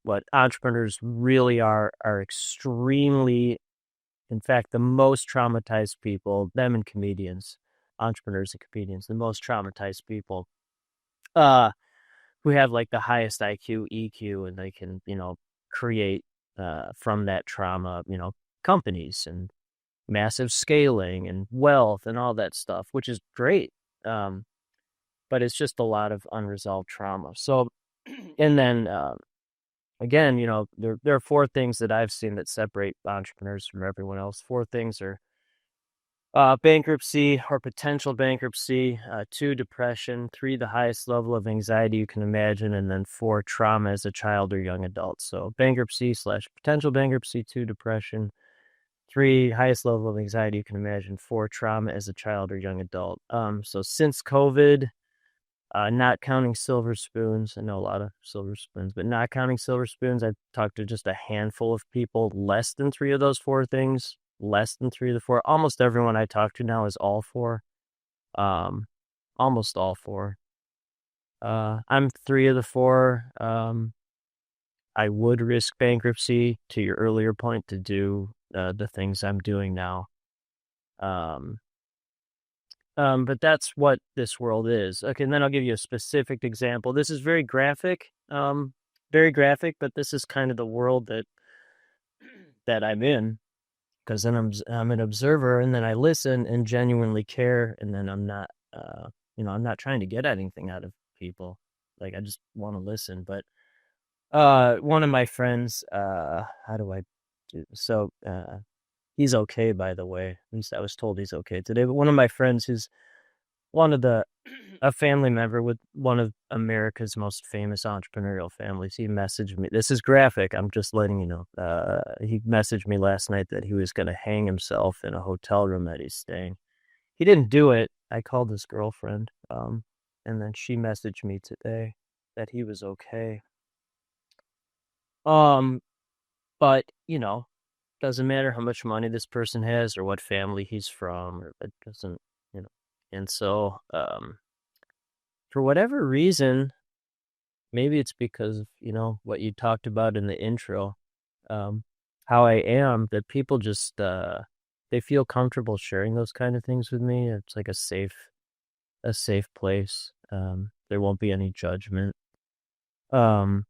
what entrepreneurs really are extremely, in fact, the most traumatized people, them and comedians, entrepreneurs and comedians, the most traumatized people, uh, who have like the highest IQ, EQ, and they can, create, from that trauma, companies and massive scaling and wealth and all that stuff, which is great. Um, but it's just a lot of unresolved trauma. So, and then, again, there are four things that I've seen that separate entrepreneurs from everyone else. Four things are bankruptcy or potential bankruptcy, two, depression, three, the highest level of anxiety you can imagine, and then four, trauma as a child or young adult. So bankruptcy / potential bankruptcy, two, depression, three, highest level of anxiety you can imagine, four, trauma as a child or young adult. So since COVID, not counting silver spoons, I know a lot of silver spoons, but not counting silver spoons, I've talked to just a handful of people, less than three of those four things, less than three of the four. Almost everyone I talk to now is all four. Almost all four. I'm three of the four. I would risk bankruptcy, to your earlier point, to do the things I'm doing now. But that's what this world is. Okay, and then I'll give you a specific example. This is very graphic, but this is kind of the world that I'm in, because then I'm an observer, and then I listen and genuinely care, and then I'm not, I'm not trying to get anything out of people. Like, I just want to listen. But one of my friends, how do I do so? He's okay, by the way. At least I was told he's okay today. But one of my friends, who's a family member with one of America's most famous entrepreneurial families, he messaged me. This is graphic. I'm just letting you know. He messaged me last night that he was going to hang himself in a hotel room that he's staying. He didn't do it. I called his girlfriend, and then she messaged me today that he was okay. But doesn't matter how much money this person has or what family he's from, or it doesn't, And so, for whatever reason, maybe it's because of, what you talked about in the intro, how I am, that people just, they feel comfortable sharing those kind of things with me. It's like a safe place. There won't be any judgment. But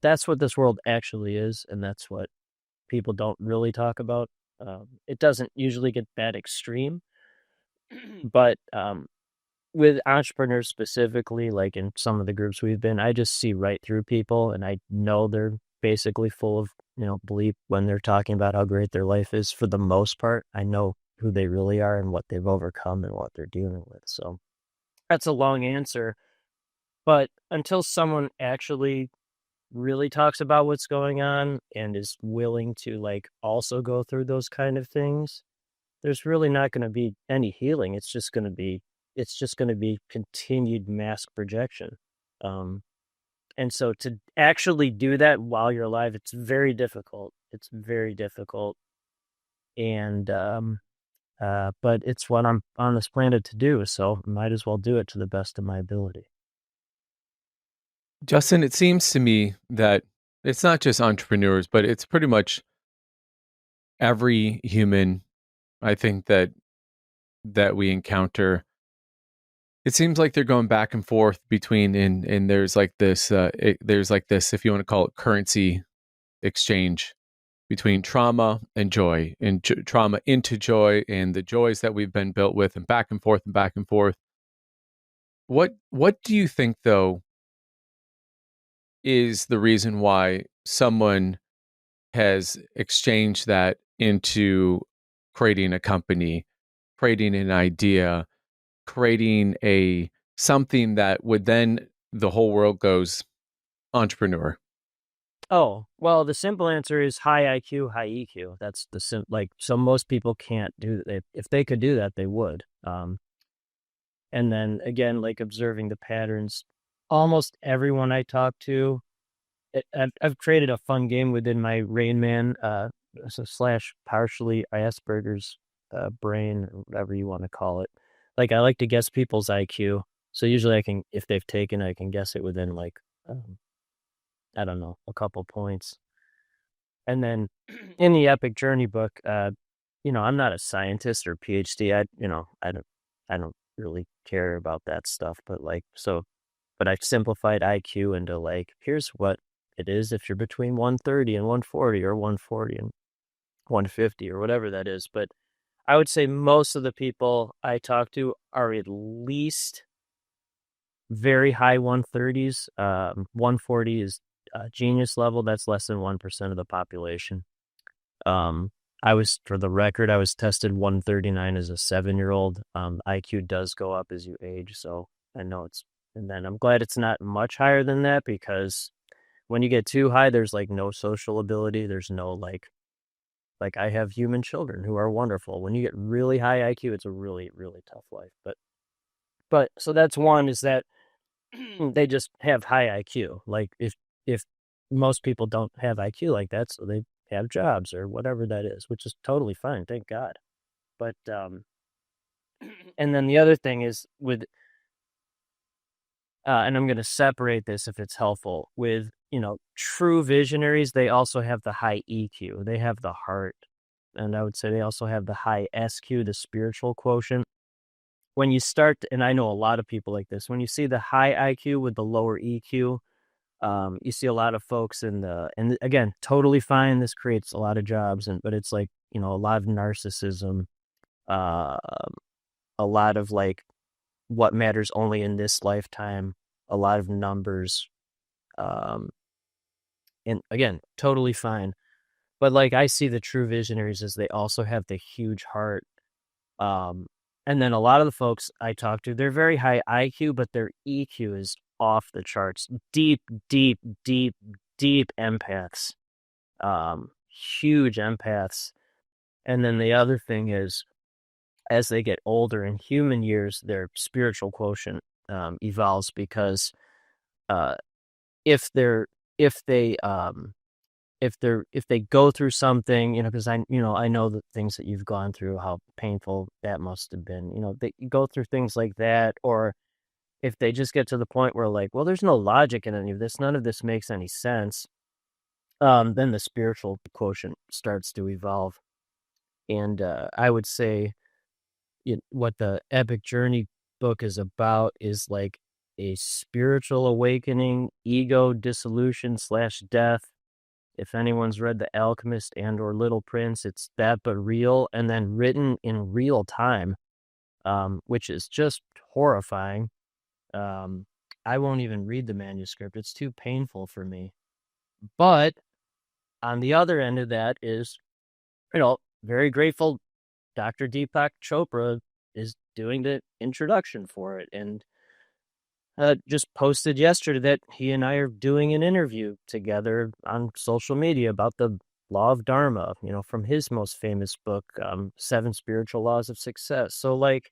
that's what this world actually is, and that's what people don't really talk about. It doesn't usually get that extreme, but with entrepreneurs specifically, like in some of the groups we've been, I just see right through people, and I know they're basically full of, belief when they're talking about how great their life is. For the most part, I know who they really are and what they've overcome and what they're dealing with. So that's a long answer. But until someone actually really talks about what's going on and is willing to like also go through those kind of things, there's really not going to be any healing. It's just going to be continued mask projection. And so to actually do that while you're alive, it's very difficult. It's very difficult. And but it's what I'm on this planet to do, so might as well do it to the best of my ability. Justin, it seems to me that it's not just entrepreneurs, but it's pretty much every human, I think, that we encounter. It seems like they're going back and forth between, and there's like this, there's like this, if you want to call it, currency exchange between trauma and joy, and trauma into joy, and the joys that we've been built with, and back and forth and back and forth. What do you think, though, is the reason why someone has exchanged that into creating a company, creating an idea, creating a something that would then the whole world goes entrepreneur? Oh, well, the simple answer is high IQ, high EQ. That's so most people can't do that. If they could do that, they would. And then again, like observing the patterns, almost everyone I talk to, I've created a fun game within my Rain Man, / partially Asperger's brain, or whatever you want to call it. Like, I like to guess people's IQ. So usually I can, if they've taken, I can guess it within like um, I don't know, a couple points. And then in the Epic Journey book, I'm not a scientist or PhD. I don't really care about that stuff. But I've simplified IQ into like, here's what it is if you're between 130 and 140, or 140 and 150, or whatever that is. But I would say most of the people I talk to are at least very high 130s. 140 is genius level. That's less than 1% of the population. Um, for the record, I was tested 139 as a 7-year-old. IQ does go up as you age, so I know and then I'm glad it's not much higher than that, because when you get too high, there's like no social ability. There's no like I have human children who are wonderful. When you get really high IQ, it's a really, really tough life. But so that's one, is that they just have high IQ. Like if most people don't have IQ like that, so they have jobs or whatever that is, which is totally fine, thank God. But and then the other thing is with and I'm going to separate this if it's helpful with, true visionaries. They also have the high EQ. They have the heart, and I would say they also have the high SQ, the spiritual quotient. When you start, and I know a lot of people like this, when you see the high IQ with the lower EQ, you see a lot of folks and again, totally fine. This creates a lot of jobs, but it's like, a lot of narcissism, uh, a lot of like what matters only in this lifetime, a lot of numbers, um, and again, totally fine. But like I see the true visionaries as they also have the huge heart. Um, and then a lot of the folks I talk to, they're very high IQ, but their EQ is off the charts. Deep, deep, deep, deep empaths. Huge empaths. And then the other thing is, as they get older in human years, their spiritual quotient evolves, because uh, if they're if they if they go through something, because I know the things that you've gone through, how painful that must have been. They go through things like that, or if they just get to the point where like, well, there's no logic in any of this, none of this makes any sense. Then the spiritual quotient starts to evolve, and I would say what the Epic Journey book is about is like a spiritual awakening, ego dissolution slash death. If anyone's read The Alchemist and or Little Prince, it's that but real, and then written in real time, which is just horrifying. Um, I won't even read the manuscript. It's too painful for me. But on the other end of that is, very grateful Dr. Deepak Chopra is doing the introduction for it, and just posted yesterday that he and I are doing an interview together on social media about the law of Dharma, from his most famous book, Seven Spiritual Laws of Success. So like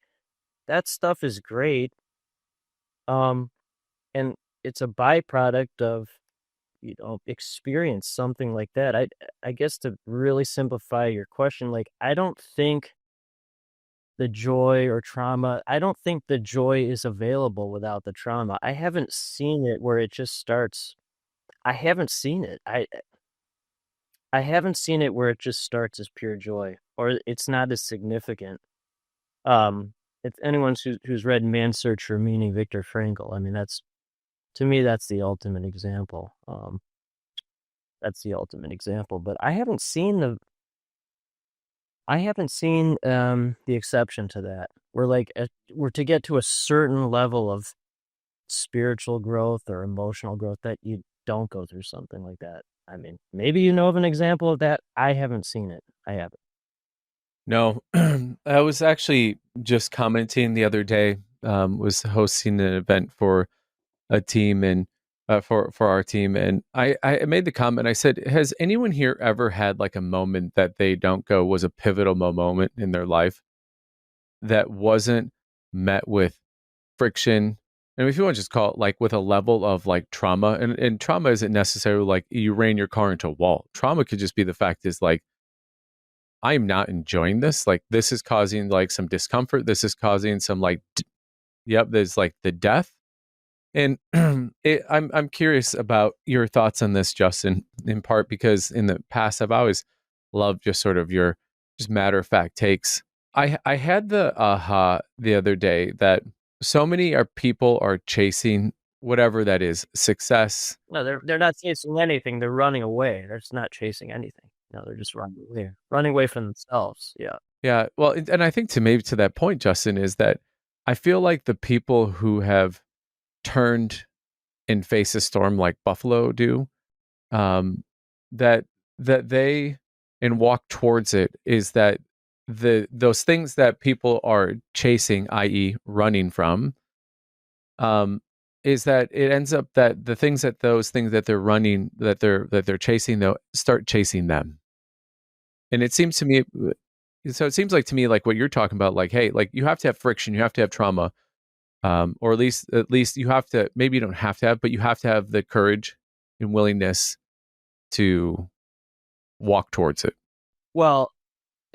that stuff is great. Um, and it's a byproduct of, experience, something like that. I guess to really simplify your question, like I don't think the joy or trauma, I don't think the joy is available without the trauma. I haven't seen it where it just starts. I haven't seen it. I haven't seen it where it just starts as pure joy, or it's not as significant. If anyone who's read Man's Search for Meaning, Viktor Frankl, I mean, to me, that's the ultimate example. That's the ultimate example. But I haven't seen the exception to that. We're to get to a certain level of spiritual growth or emotional growth that you don't go through something like that. I mean, maybe you know of an example of that. I haven't seen it. I haven't. No, I was actually just commenting the other day. Was hosting an event for a team and for our team, and I made the comment. I said, "Has anyone here ever had like a moment that they don't go was a pivotal moment in their life that wasn't met with friction?" And if you want to just call it like with a level of like trauma, and trauma isn't necessarily like you ran your car into a wall. Trauma could just be the fact is like I am not enjoying this. Like this is causing like some discomfort. This is causing some like yep, there's like the death. And I'm curious about your thoughts on this, Justin, in part because in the past I've always loved just sort of your just matter of fact takes. I had the aha the other day that so many people are chasing whatever that is, success. No, they're not chasing anything. They're running away. They're just not chasing anything. No, they're just running away from themselves. Yeah. Yeah, well, and I think to maybe to that point, Justin, is that I feel like the people who have turned and face a storm like Buffalo do, um, that they and walk towards it is that those things that people are chasing, i.e., running from, um, is that it ends up that the things that those things that they're running that they're chasing though start chasing them, and it seems to me. So it seems like to me like what you're talking about, like, hey, like you have to have friction, you have to have trauma, or at least you have to. Maybe you don't have to have, but you have to have the courage and willingness to walk towards it. Well,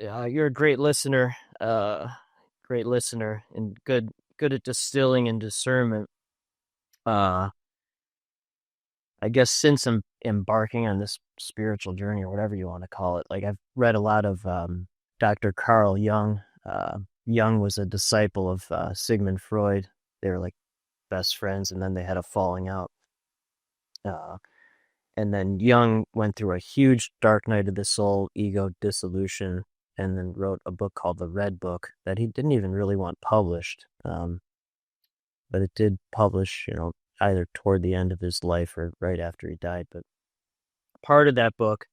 you're a great listener, and good at distilling and discernment. Uh, I guess since I'm embarking on this spiritual journey or whatever you want to call it, like I've read a lot of Dr. Carl Jung. Jung was a disciple of Sigmund Freud. They were like best friends, and then they had a falling out. Uh, and then Jung went through a huge dark night of the soul, ego dissolution, and then wrote a book called The Red Book that he didn't even really want published. But it did publish, either toward the end of his life or right after he died. But part of that book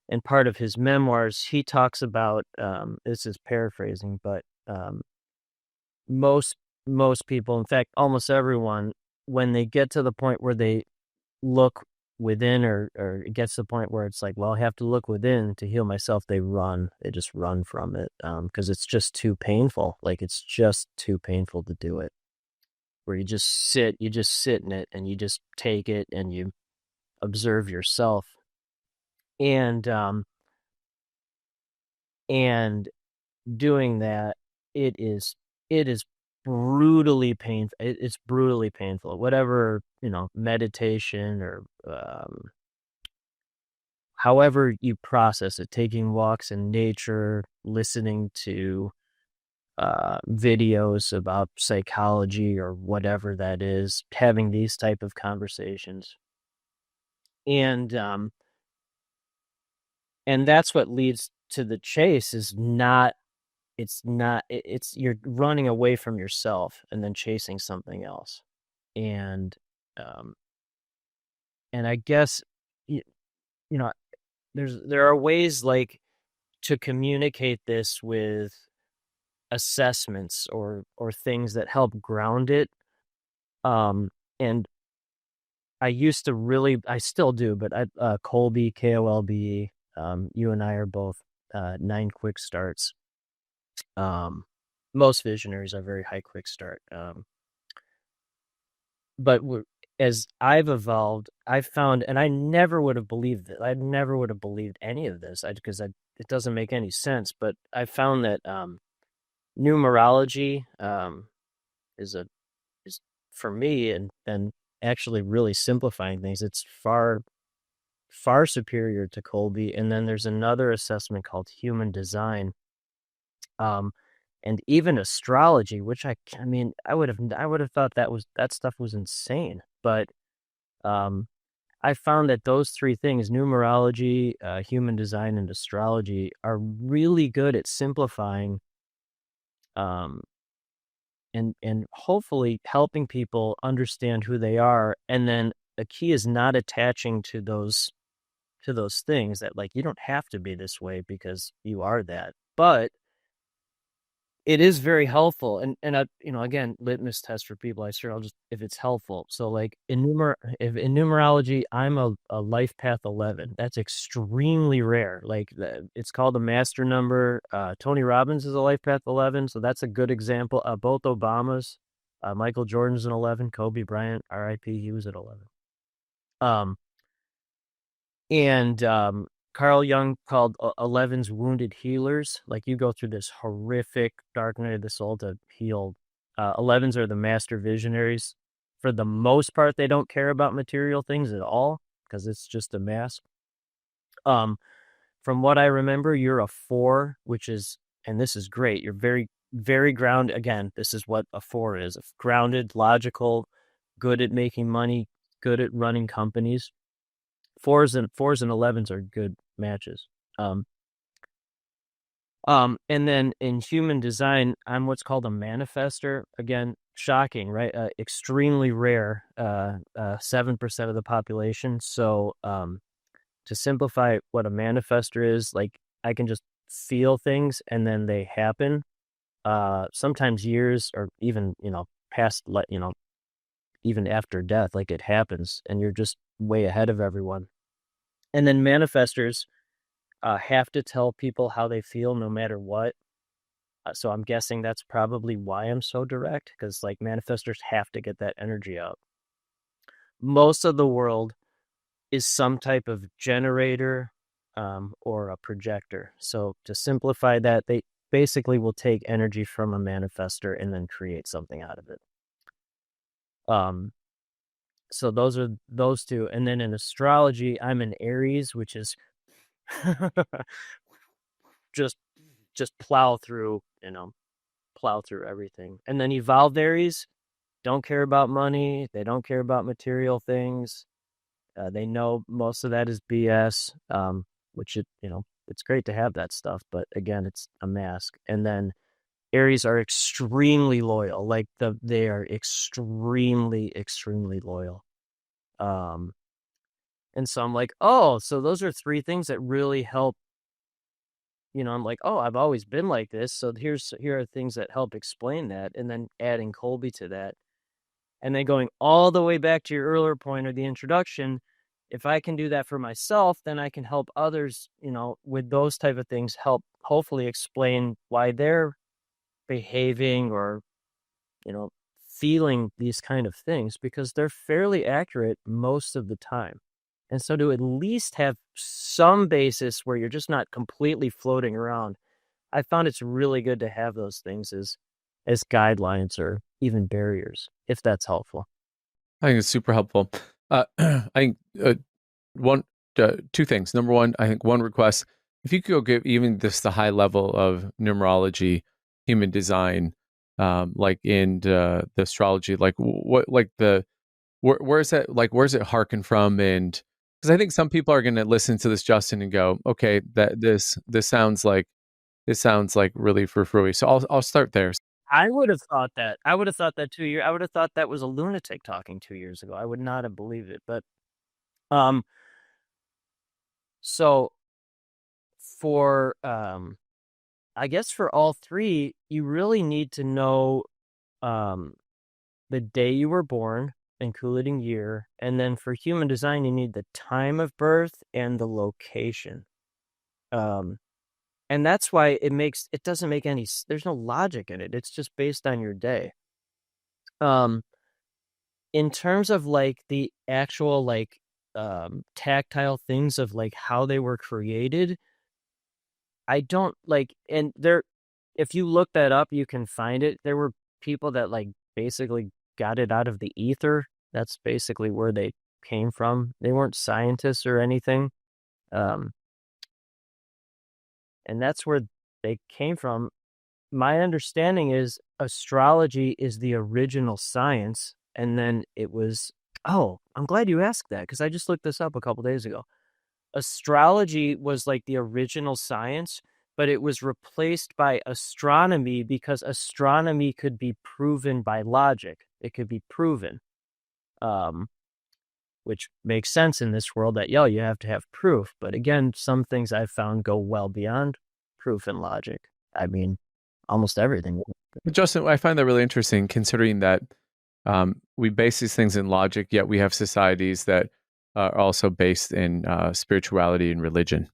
and part of his memoirs, he talks about, this is paraphrasing, but most most people, in fact, almost everyone, when they get to the point where they look within, or it gets to the point where it's like, well, I have to look within to heal myself, they just run from it, because it's just too painful. Like, it's just too painful to do it, where you just sit in it and you just take it and you observe yourself. And um and doing that, it is it is brutally painful. It's brutally painful, whatever, meditation or however you process it, taking walks in nature, listening to videos about psychology or whatever that is, having these type of conversations. And um and that's what leads to the chase. It's you're running away from yourself and then chasing something else. And um and I guess, you, you know there are ways, like, to communicate this with assessments or things that help ground it. And I still do, but Colby, Kolbe, you and I are both 9 quick starts. Most visionaries are very high quick start. But as I've evolved, I've found, and I never would have believed it. I never would have believed any of this, because it doesn't make any sense. But I found that numerology is a is for me, and actually really simplifying things. It's far superior to Colby. And then there's another assessment called human design, um, and even astrology, which I mean, I would have thought that stuff was insane. But um, I found that those three things, numerology, human design, and astrology, are really good at simplifying, um, and hopefully helping people understand who they are. And then the key is not attaching to those things, that, like, you don't have to be this way because you are that. But it is very helpful. And again, litmus test for people. I'll just, if it's helpful. So, like, if in numerology, I'm a life path 11. That's extremely rare. Like, it's called a master number. Tony Robbins is a life path 11, so that's a good example. Both Obamas, Michael Jordan's an 11, Kobe Bryant, R.I.P., he was at 11. Um, and Carl Jung called 11s wounded healers. Like, you go through this horrific dark night of the soul to heal. 11s are the master visionaries for the most part, they don't care about material things at all because it's just a mask. Um, from what I remember, you're a 4, which is, and this is great. You're very, very grounded. Again, this is what a 4 is: grounded, logical, good at making money, good at running companies. Fours and 11s are good matches. Um, and then in human design, I'm what's called a manifester. Again, shocking, right? Extremely rare. 7% of the population. So, to simplify what a manifester is, like I can just feel things and then they happen. Sometimes years or even, past, even after death, like it happens and you're just way ahead of everyone. And then manifestors have to tell people how they feel no matter what. So I'm guessing that's probably why I'm so direct, because like manifestors have to get that energy out. Most of the world is some type of generator or a projector. So to simplify that, they basically will take energy from a manifestor and then create something out of it. So those are those two. And then in astrology, I'm an Aries, which is just plow through, plow through everything. And then evolved Aries don't care about money. They don't care about material things. They know most of that is BS, which it's great to have that stuff, but again, it's a mask. And then Aries are extremely loyal. Like they are extremely, extremely loyal. And so I'm like, oh, so those are 3 things that really help. I'm like, oh, I've always been like this. So here are things that help explain that. And then adding Colby to that. And then going all the way back to your earlier point or the introduction, if I can do that for myself, then I can help others, with those type of things, help hopefully explain why they're behaving or, feeling these kind of things, because they're fairly accurate most of the time. And so to at least have some basis where you're just not completely floating around, I found it's really good to have those things as guidelines or even barriers, if that's helpful. I think it's super helpful. I think one, 2 things. Number one, I think one request, if you could go give even just the high level of numerology, human design, like in the astrology, like what, like where's that, like, where's it harken from? And because I think some people are going to listen to this, Justin, and go, okay, that this sounds like really frou-frou. So I'll start there. I would have thought that. I would have thought that 2 years. I would have thought that was a lunatic talking 2 years ago. I would not have believed it. But um, so for I guess for all 3, you really need to know um the day you were born, including year, and then for human design, you need the time of birth and the location. Um, and that's why it doesn't make there's no logic in it. It's just based on your day. Um, in terms of like the actual like tactile things of like how they were created, I don't like, and there, if you look that up, you can find it. There were people that like basically got it out of the ether. That's basically where they came from. They weren't scientists or anything. Um, and that's where they came from. My understanding is astrology is the original science. And then it was, oh, I'm glad you asked that because I just looked this up a couple days ago. Astrology was like the original science, but it was replaced by astronomy because astronomy could be proven by logic. It could be proven, um, which makes sense in this world that, you have to have proof. But again, some things I've found go well beyond proof and logic. I mean, almost everything. But Justin, I find that really interesting, considering that we base these things in logic, yet we have societies that are also based in spirituality and religion,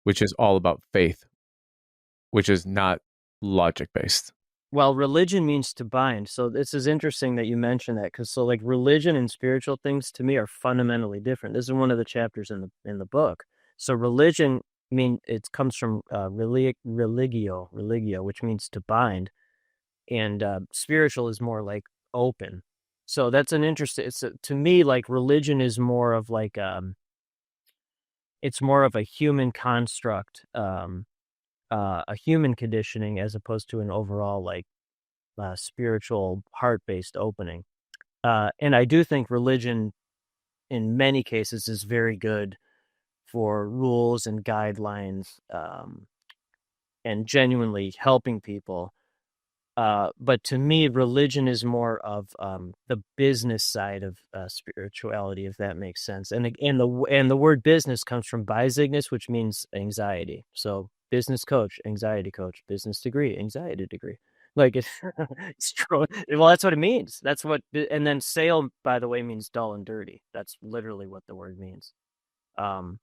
which is all about faith, which is not logic based. Well, religion means to bind. So this is interesting that you mentioned that, because so like religion and spiritual things to me are fundamentally different. This is one of the chapters in the book. So religion it comes from religio, which means to bind, and spiritual is more like open. So that's an interesting. To me, like religion is more of like it's more of a human construct, a human conditioning as opposed to an overall like spiritual heart based opening. And I do think religion in many cases is very good for rules and guidelines, and genuinely helping people. But to me, religion is more of the business side of spirituality, if that makes sense. And the word business comes from bizigness, which means anxiety. So business coach, anxiety coach, business degree, anxiety degree. Like it's, it's true. Well, that's what it means. That's what. And then sale, by the way, means dull and dirty. That's literally what the word means. Um,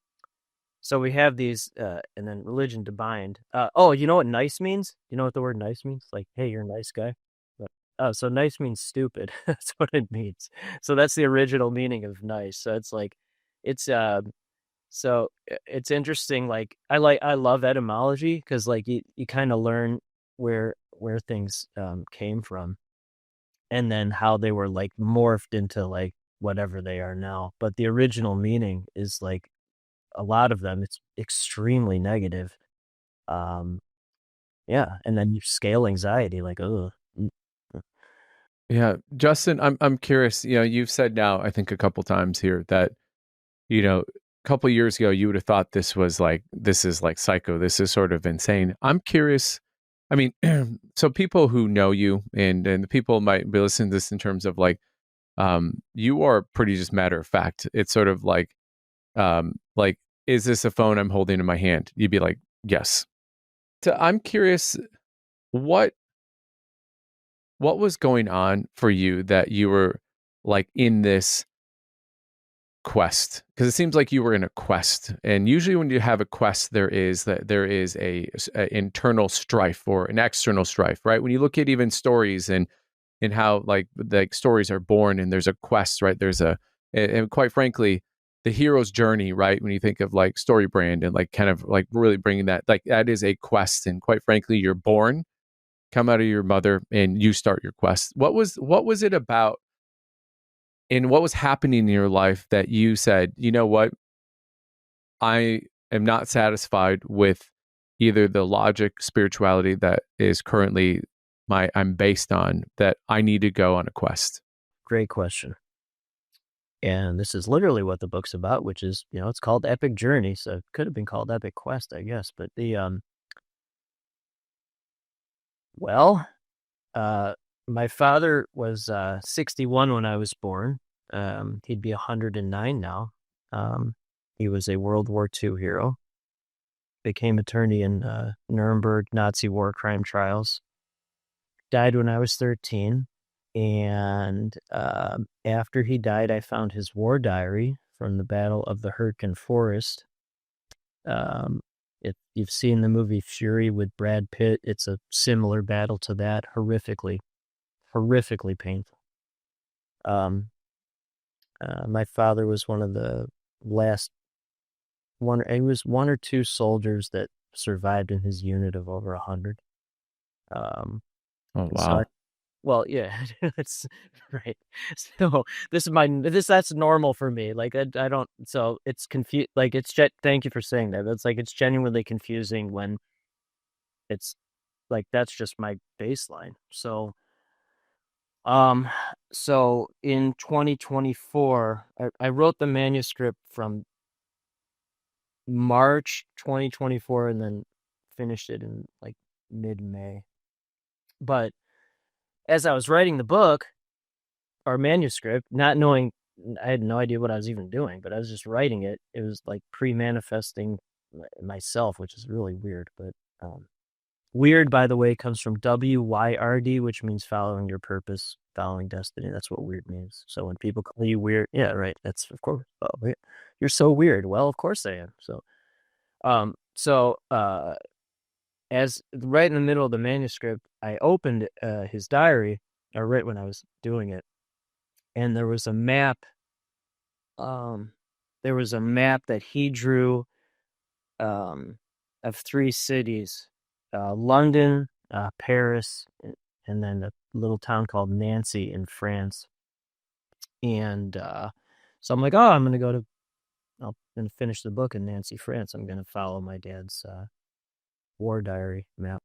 so we have these, and then religion defined. Oh, you know what nice means? You know what the word nice means? Like, hey, you're a nice guy. But, oh, so nice means stupid. That's what it means. So that's the original meaning of nice. So it's like, it's it's interesting. Like I love etymology because like you kind of learn where things came from, and then how they were like morphed into like whatever they are now. But the original meaning is like a lot of them, it's extremely negative. Um, yeah, and then you scale anxiety like, oh, Yeah, Justin, I'm curious. You've said now, I think a couple times here that a couple years ago you would have thought this is like psycho. This is sort of insane. I'm curious. I mean, so people who know you and the people might be listening to this in terms of like, you are pretty just matter of fact. It's sort of like, is this a phone I'm holding in my hand? You'd be like, yes. So I'm curious, what what was going on for you that you were like in this quest? Because it seems like you were in a quest, and usually when you have a quest there is a internal strife or an external strife, right? When you look at even stories and how like stories are born and there's a quest, right? And quite frankly, the hero's journey, right? When you think of like story brand and like kind of like really bringing that, like that is a quest, and quite frankly you're born, come out of your mother, and you start your quest. What was it about and what was happening in your life that you said, you know what, I am not satisfied with either the logic spirituality that is currently I'm based on, that I need to go on a quest? great question. And this is literally what the book's about, which is, it's called Epic Journey, so it could have been called Epic Quest, I guess. But well, uh, my father was 61 when I was born. He'd be 109 now. Um, he was a World War II hero, became attorney in Nuremberg Nazi war crime trials. Died when I was 13. And after he died, I found his war diary from the Battle of the Hurtgen Forest. Um, if you've seen the movie Fury with Brad Pitt, it's a similar battle to that. Horrifically painful. Um, my father was one of the last one. He was one or two soldiers that survived in his unit of over 100. Um, Oh so wow. Well, yeah, it's right. So that's normal for me. Like I don't. So it's confused. Like thank you for saying that. It's like it's genuinely confusing when it's like that's just my baseline. Um, so in 2024, I wrote the manuscript from March 2024 and then finished it in like mid-May. But as I was writing the book, our manuscript, not knowing, I had no idea what I was even doing, but I was just writing it. It was like pre-manifesting myself, which is really weird. But weird, by the way, comes from WYRD, which means following your purpose, following destiny. That's what weird means. So when people call you weird, yeah, right. That's of course. Oh, yeah, you're so weird. Well, of course I am. So as right in the middle of the manuscript, I opened his diary, or right when I was doing it, and um there was a map that he drew, um of three cities, London, Paris, and then a little town called Nancy in France. And so I'm like, oh, I'm going to finish the book in Nancy, France. I'm going to follow my dad's war diary map.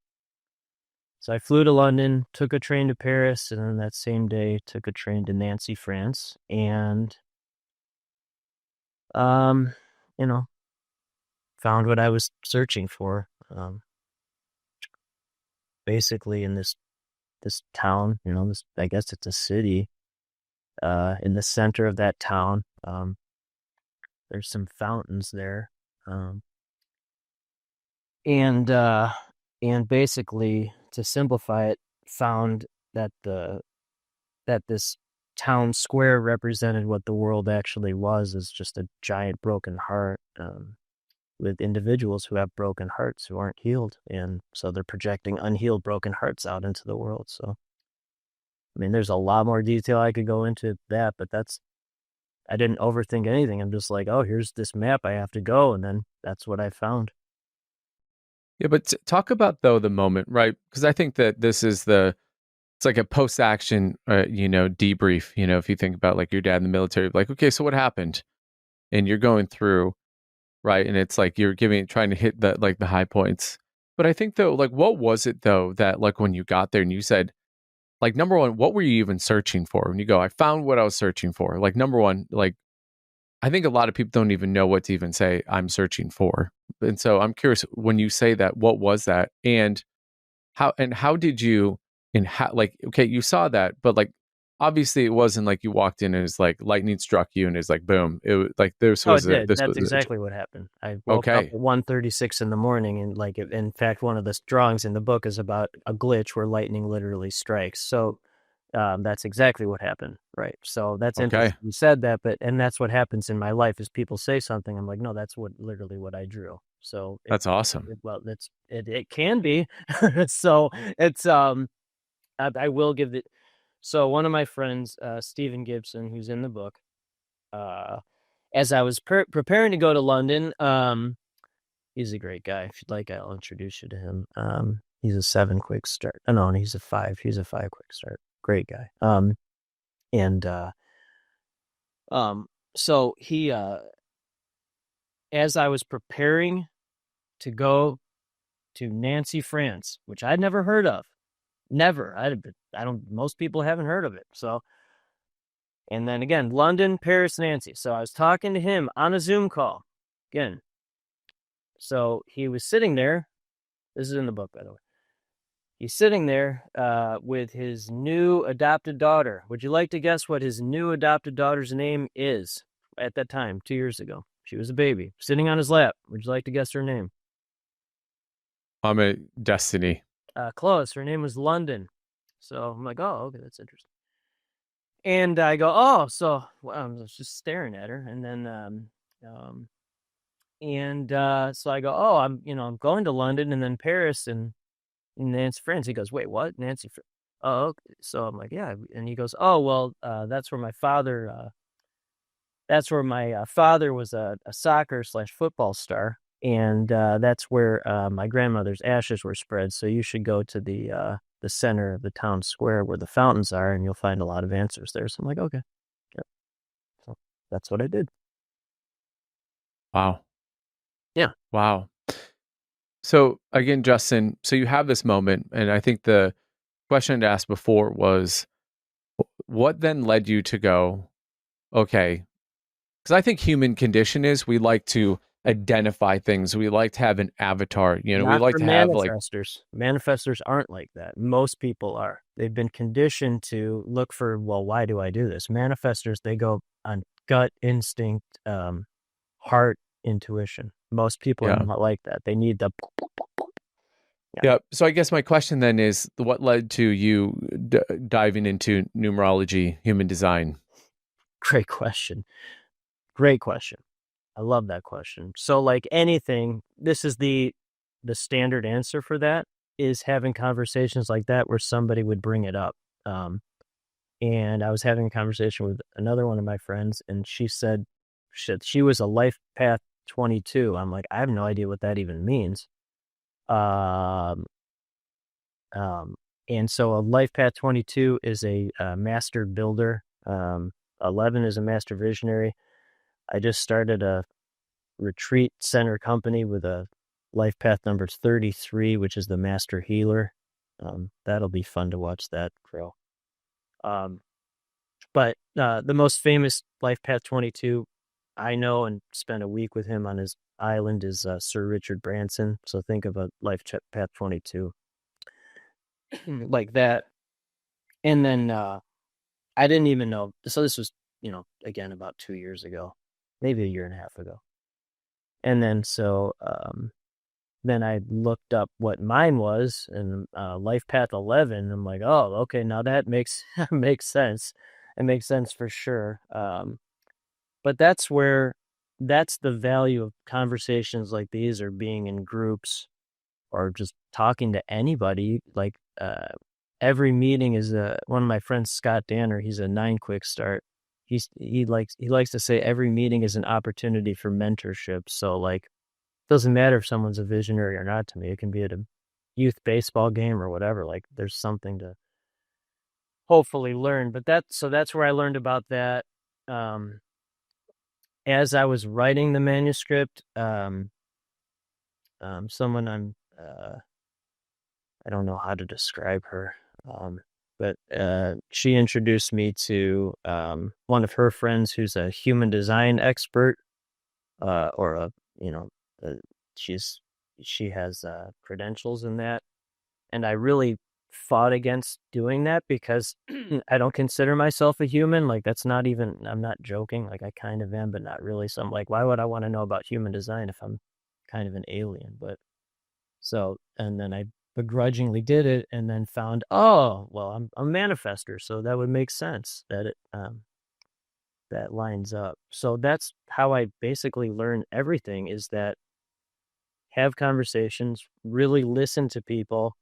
So I flew to London, took a train to Paris, and then that same day took a train to Nancy, France, and um, you know, found what I was searching for. Basically in this town, this, I guess it's a city. In the center of that town, there's some fountains there, um, and basically, to simplify it, found that this town square represented what the world actually was, is just a giant broken heart, with individuals who have broken hearts who aren't healed, and so they're projecting unhealed broken hearts out into the world. So I mean, there's a lot more detail I could go into that, but I didn't overthink anything. I'm just like, oh, here's this map, I have to go, and then that's what I found. Yeah, but talk about though the moment, right? Because I think that it's like a post-action, debrief. If you think about like your dad in the military, like, okay, so what happened? And you're going through, right? And it's like you're trying to hit the high points. But I think though, like, what was it though that like when you got there and you said, like, number one, what were you even searching for? When you go, I found what I was searching for. Like, number one, like, I think a lot of people don't even know what to even say I'm searching for. And so I'm curious, when you say that, what was that? And how did you, and how, like, okay, you saw that, but like obviously it wasn't like you walked in and it's like lightning struck you and it's like boom. It was like Oh, it did. That's exactly what happened. I woke up okay. at 1:36 in the morning, and like, in fact, one of the drawings in the book is about a glitch where lightning literally strikes. So that's exactly what happened, right? So that's Okay. interesting you said that, and that's what happens in my life is people say something, I'm like, no, that's literally what I drew. So That's awesome. well, it can be. So it's I will give it. So one of my friends, Stephen Gibson, who's in the book, uh, as I was preparing to go to London, he's a great guy. If you'd like, I'll introduce you to him. He's a 7 quick start. Oh, no, he's a 5. He's a 5 quick start. Great guy. And um, so he, as I was preparing to go to Nancy, France, which I'd never heard of, never. I don't. Most people haven't heard of it. So, and then again, London, Paris, Nancy. So I was talking to him on a Zoom call. Again, so he was sitting there. This is in the book, by the way. He's sitting there with his new adopted daughter. Would you like to guess what his new adopted daughter's name is at that time, 2 years ago? She was a baby sitting on his lap. Would you like to guess her name? I'm a Destiny. Close. Her name was London. So I'm like, oh, okay, that's interesting. And I go, oh, so well, I was just staring at her, and then so I go, oh, I'm going to London and then Paris and Nancy, France. He goes, wait, what? Nancy? Oh, okay. So I'm like, yeah. And he goes, oh, well, that's where my father. That's where my father was a soccer/football star, and that's where my grandmother's ashes were spread. So you should go to the center of the town square where the fountains are, and you'll find a lot of answers there. So I'm like, okay, yep. So that's what I did. Wow. Yeah. Wow. So again, Justin, so you have this moment, and I think the question I asked before was, what then led you to go, okay, because I think human condition is we like to identify things. We like to have an avatar. We Not like for to have like, manifestors. Manifestors aren't like that. Most people are. They've been conditioned to look for, well, why do I do this? Manifestors, they go on gut instinct, heart intuition. Most people are yeah. not like that. They need the, yeah. Yeah. So I guess my question then is, what led to you diving into numerology, human design? Great question. Great question. I love that question. So like anything, this is the standard answer for that is having conversations like that where somebody would bring it up. And I was having a conversation with another one of my friends, and she said, shit, she was a life path 22. I'm like, I have no idea what that even means. Um, um, and so a life path 22 is a master builder. 11 is a master visionary. I just started a retreat center company with a life path number 33, which is the master healer. That'll be fun to watch that grow. But the most famous life path 22 I know and spent a week with him on his island is Sir Richard Branson. So think of a life path 22 like that. And then I didn't even know. So this was, again, about 2 years ago, maybe a year and a half ago. And then then I looked up what mine was, and life path 11. I'm like, oh, okay, now that makes makes sense. It makes sense for sure. But that's the value of conversations like these, or being in groups, or just talking to anybody. Like every meeting is one of my friends, Scott Danner. He's a 9 quick start. He likes to say every meeting is an opportunity for mentorship. So like, doesn't matter if someone's a visionary or not to me. It can be at a youth baseball game or whatever. Like there's something to hopefully learn. But that's where I learned about that. As I was writing the manuscript, someone I don't know how to describe her, but she introduced me to one of her friends who's a human design expert, or you know, uh, she's she has credentials in that, and I really fought against doing that because I don't consider myself a human. Like that's not even, I'm not joking. Like I kind of am, but not really. So I'm like, why would I want to know about human design if I'm kind of an alien? But so, and then I begrudgingly did it, and then found, oh, well, I'm a manifester, so that would make sense that that lines up. So that's how I basically learn everything, is that have conversations, really listen to people,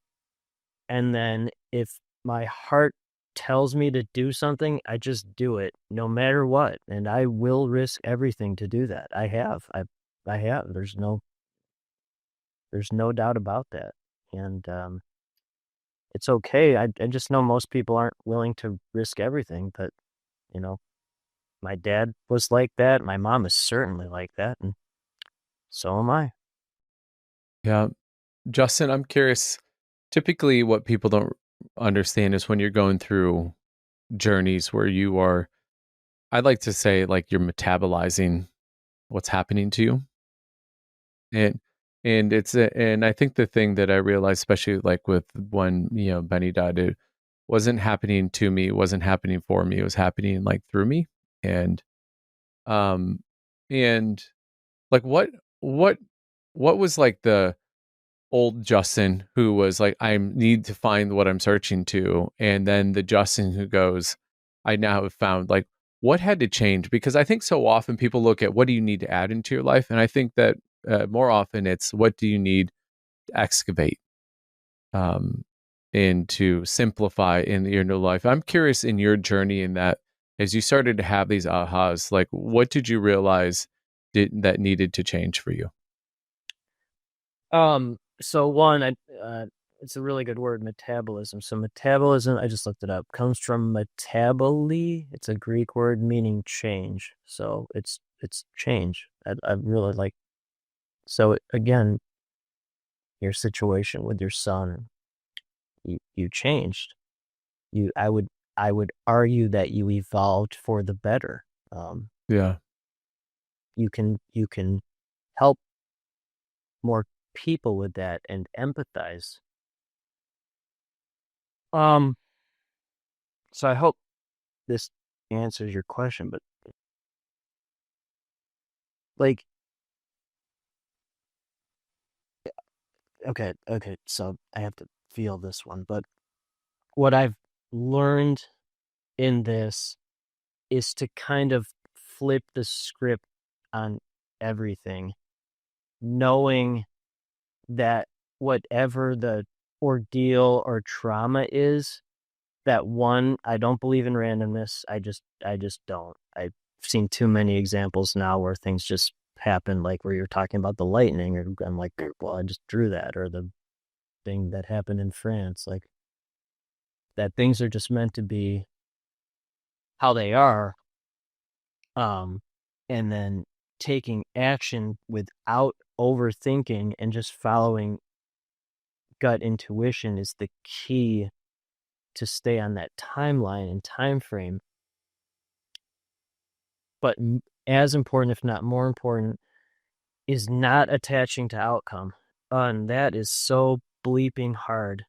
and then if my heart tells me to do something, I just do it no matter what. And I will risk everything to do that. I have. There's no doubt about that. And it's okay. I just know most people aren't willing to risk everything, but you know, my dad was like that. My mom is certainly like that, and so am I. Yeah. Justin, I'm curious. Typically, what people don't understand is when you're going through journeys where you are, I'd like to say, like you're metabolizing what's happening to you. And and I think the thing that I realized, especially like with when Benny died, it wasn't happening to me, it wasn't happening for me, it was happening like through me. And um and like what what was like the old Justin who was like, I need to find what I'm searching to, and then the Justin who goes, I now have found, like, what had to change? Because I think so often people look at what do you need to add into your life, and I think that more often it's what do you need to excavate, um, and to simplify in your new life. I'm curious in your journey in that, as you started to have these ahas, like what did you realize that needed to change for you? So one, it's a really good word, metabolism. So metabolism, I just looked it up, comes from metabole. It's a Greek word meaning change. So it's change. I really like. So again, your situation with your son, you changed. You, I would argue that you evolved for the better. Um, Yeah. you can help more people with that and empathize. Um, so I hope this answers your question, but like, okay, so I have to feel this one, but what I've learned in this is to kind of flip the script on everything, knowing that whatever the ordeal or trauma is, that one, I don't believe in randomness. I just don't. I've seen too many examples now where things just happen, like where you're talking about the lightning, or I'm like, well, I just drew that, or the thing that happened in France, like that things are just meant to be how they are. um, and then taking action without overthinking and just following gut intuition is the key to stay on that timeline and time frame. But as important, if not more important, is not attaching to outcome. And that is so bleeping hard.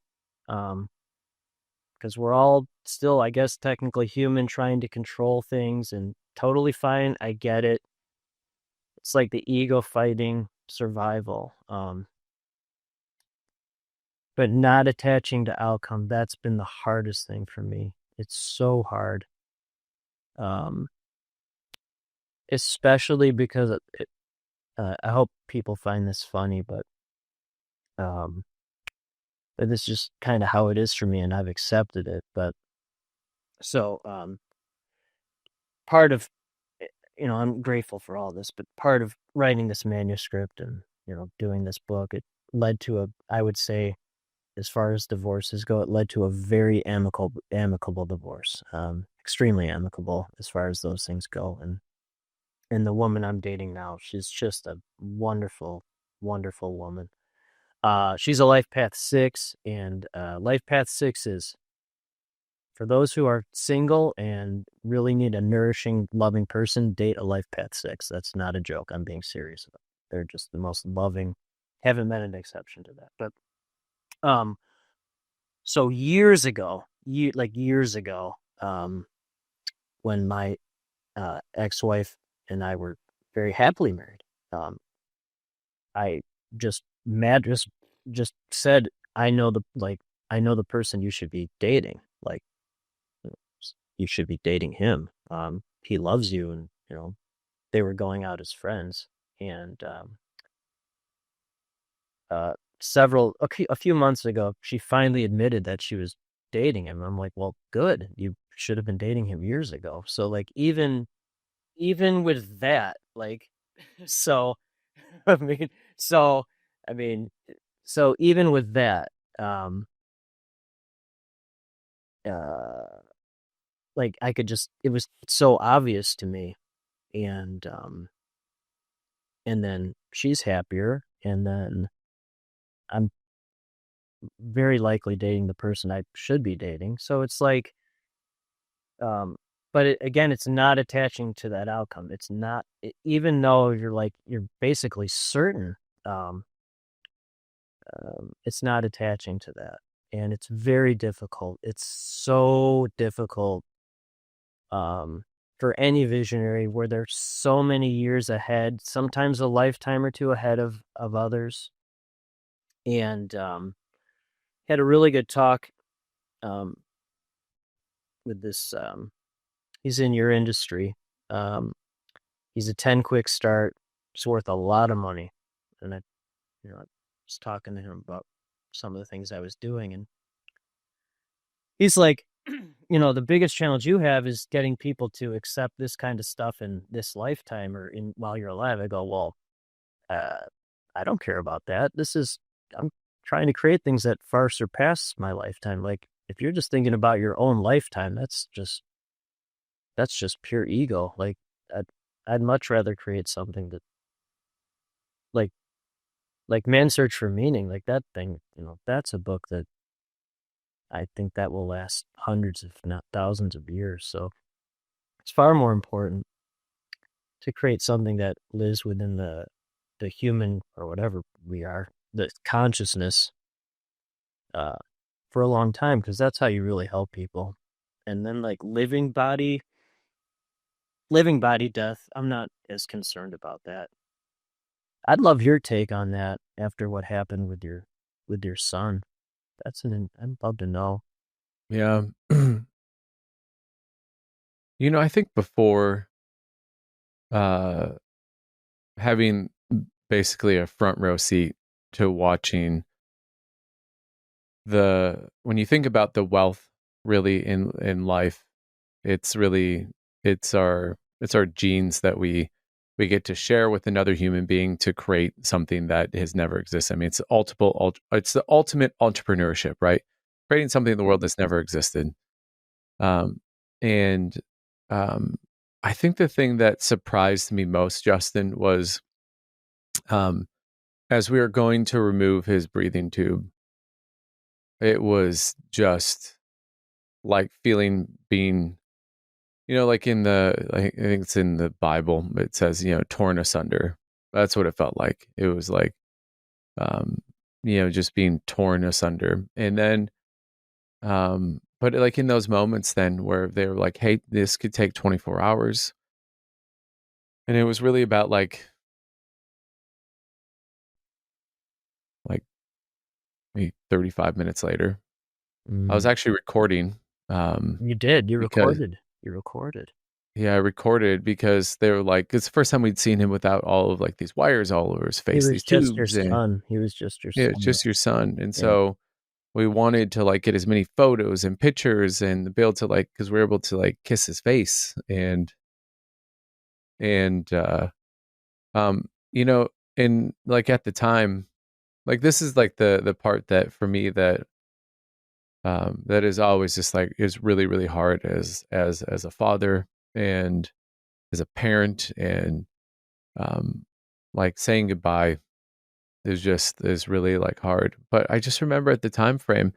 Because we're all still, I guess, technically human, trying to control things, and totally fine. I get it. It's like the ego fighting survival. But not attaching to outcome, that's been the hardest thing for me. It's so hard. Um, Especially because I hope people find this funny, um, but this is just kind of how it is for me, and I've accepted it. But so part of, I'm grateful for all this, but part of writing this manuscript and doing this book, it led to I would say, as far as divorces go, it led to a very amicable divorce, extremely amicable as far as those things go. And the woman I'm dating now, she's just a wonderful, wonderful woman. She's a life path 6, and life path 6 is for those who are single and really need a nourishing, loving person. Date a life path 6. That's not a joke. I'm being serious about it. They're just the most loving. Haven't met an exception to that. But so years ago, when my ex-wife and I were very happily married, I just just said, I know the person you should be dating. Like, you should be dating him. He loves you, and they were going out as friends, and uh, a few months ago, she finally admitted that she was dating him. I'm like, well, good. You should have been dating him years ago. So like, even with that, like, so I mean, so I mean, so even with that, um, uh, like I could just, it was so obvious to me, and and then she's happier, and then I'm very likely dating the person I should be dating. So it's like, um, but again, it's not attaching to that outcome. It's not, even though you're basically certain, um, it's not attaching to that, and it's very difficult. It's so difficult, um, for any visionary, where they're so many years ahead, sometimes a lifetime or two ahead of others. And had a really good talk, um, with this. He's in your industry. Um, he's a 10 quick start. It's worth a lot of money, and I was talking to him about some of the things I was doing, and he's like, the biggest challenge you have is getting people to accept this kind of stuff in this lifetime or in while you're alive. I go, well, uh, I don't care about that. I'm trying to create things that far surpass my lifetime. Like, if you're just thinking about your own lifetime, that's just pure ego. Like, I'd, I'd much rather create something that, like, Man's Search for Meaning, like that thing, that's a book that I think that will last hundreds, if not thousands of years. So it's far more important to create something that lives within the human, or whatever we are, the consciousness, uh, for a long time, because that's how you really help people. And then like living body death, I'm not as concerned about that. I'd love your take on that after what happened with your son. I'd love to know. Yeah. I think before uh, having basically a front row seat to watching when you think about the wealth really in life, it's really it's our genes that we get to share with another human being to create something that has never existed. I mean, it's the ultimate entrepreneurship, right? Creating something in the world that's never existed. Um, and um, I think the thing that surprised me most, Justin, was um, as we were going to remove his breathing tube, it was just like feeling being, like in I think it's in the Bible, it says, torn asunder. That's what it felt like. It was like, um, just being torn asunder. And then, but like in those moments then where they were like, hey, this could take 24 hours. And it was really about like maybe 35 minutes later, I was Mm. actually recording, You did. You because recorded. You recorded. yeah, I recorded because they were like, it's the first time we'd seen him without all of like these wires all over his He face, was these just your tubes, and son. He was just your yeah, it's son. just your son. And Yeah. so we wanted to like get as many photos and pictures and be able to like, because we were able to like kiss his face and you know, and like at the time, like this is like the part that for me that is always just like is really really hard as a father and as a parent and um like saying goodbye is really like hard. But I just remember at the time frame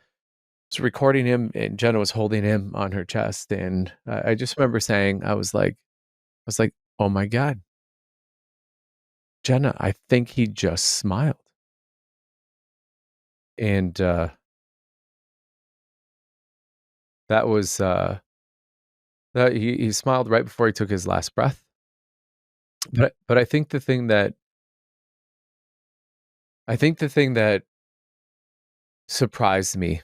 was recording him and Jenna was holding him on her chest, and I just remember saying I was like, oh my god, Jenna, I think he just smiled. And that was that he smiled right before he took his last breath. But I think the thing that surprised me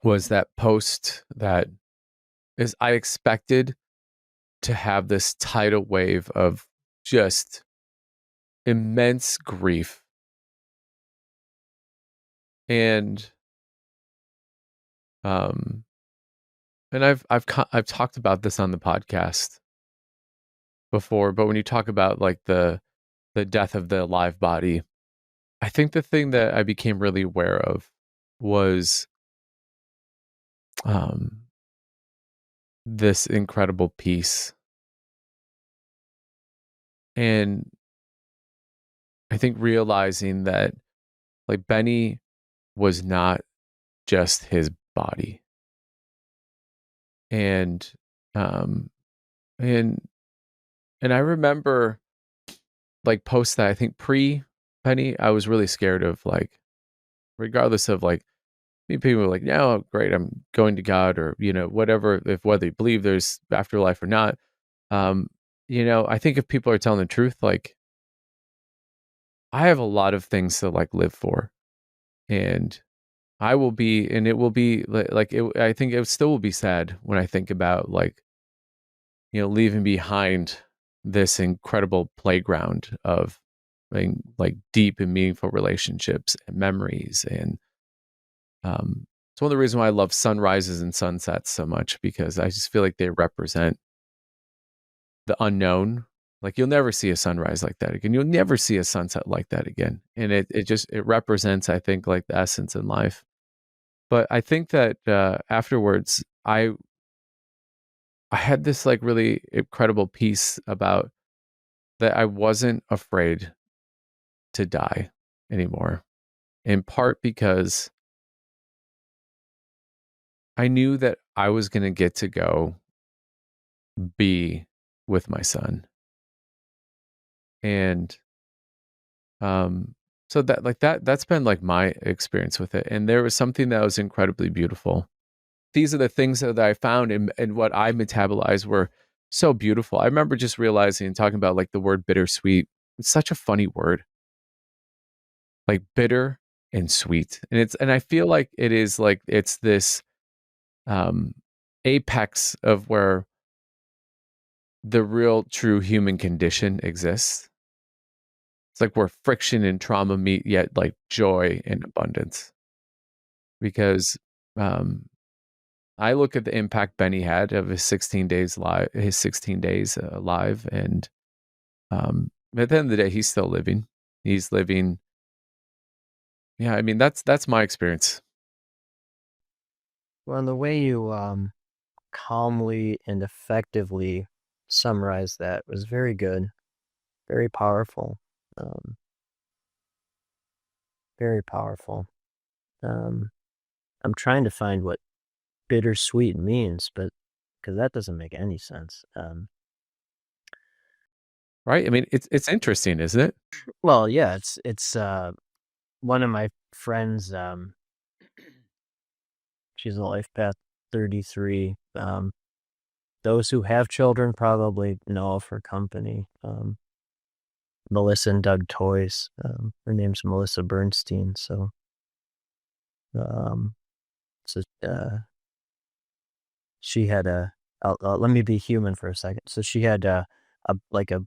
was that post that is I expected to have this tidal wave of just immense grief. And um I've talked about this on the podcast before, but when you talk about like the death of the live body, I think the thing that I became really aware of was um this incredible peace. And I think realizing that like Benny was not just his body. And um and and I remember like post that I think pre Penny, I was really scared of like regardless of like people were like, no, great, I'm going to God or whatever, if whether you believe there's afterlife or not. Um, I think if people are telling the truth, like I have a lot of things to like live for. And it will be like it, I think it still will be sad when I think about like, leaving behind this incredible playground of like deep and meaningful relationships and memories. And it's one of the reasons why I love sunrises and sunsets so much, because I just feel like they represent the unknown. Like you'll never see a sunrise like that again. You'll never see a sunset like that again. And it represents, I think, like the essence in life. But I think that afterwards, I had this like really incredible piece about that I wasn't afraid to die anymore. In part because I knew that I was going to get to go be with my son. And um so that's been like my experience with it. And there was something that was incredibly beautiful. These are the things that I found and what I metabolized were so beautiful. I remember just realizing and talking about like the word bittersweet. It's such a funny word, like bitter and sweet. And I feel like it is like it's this um apex of where the real true human condition exists. It's like where friction and trauma meet, yet like joy and abundance. Because um, I look at the impact Benny had of his 16 days live, his 16 days alive, and at the end of the day, he's still living. He's living. Yeah, I mean that's my experience. Well, and the way you calmly and effectively summarize that. It was very good, very powerful, um, very powerful. Um, I'm trying to find what bittersweet means, but because that doesn't make any sense. Right? I mean, it's interesting, isn't it? Well, yeah, it's one of my friends. She's a life path 33. Those who have children probably know of her company. Melissa and Doug Toys. Her name's Melissa Bernstein. Um, so she had let me be human for a second. So she had like a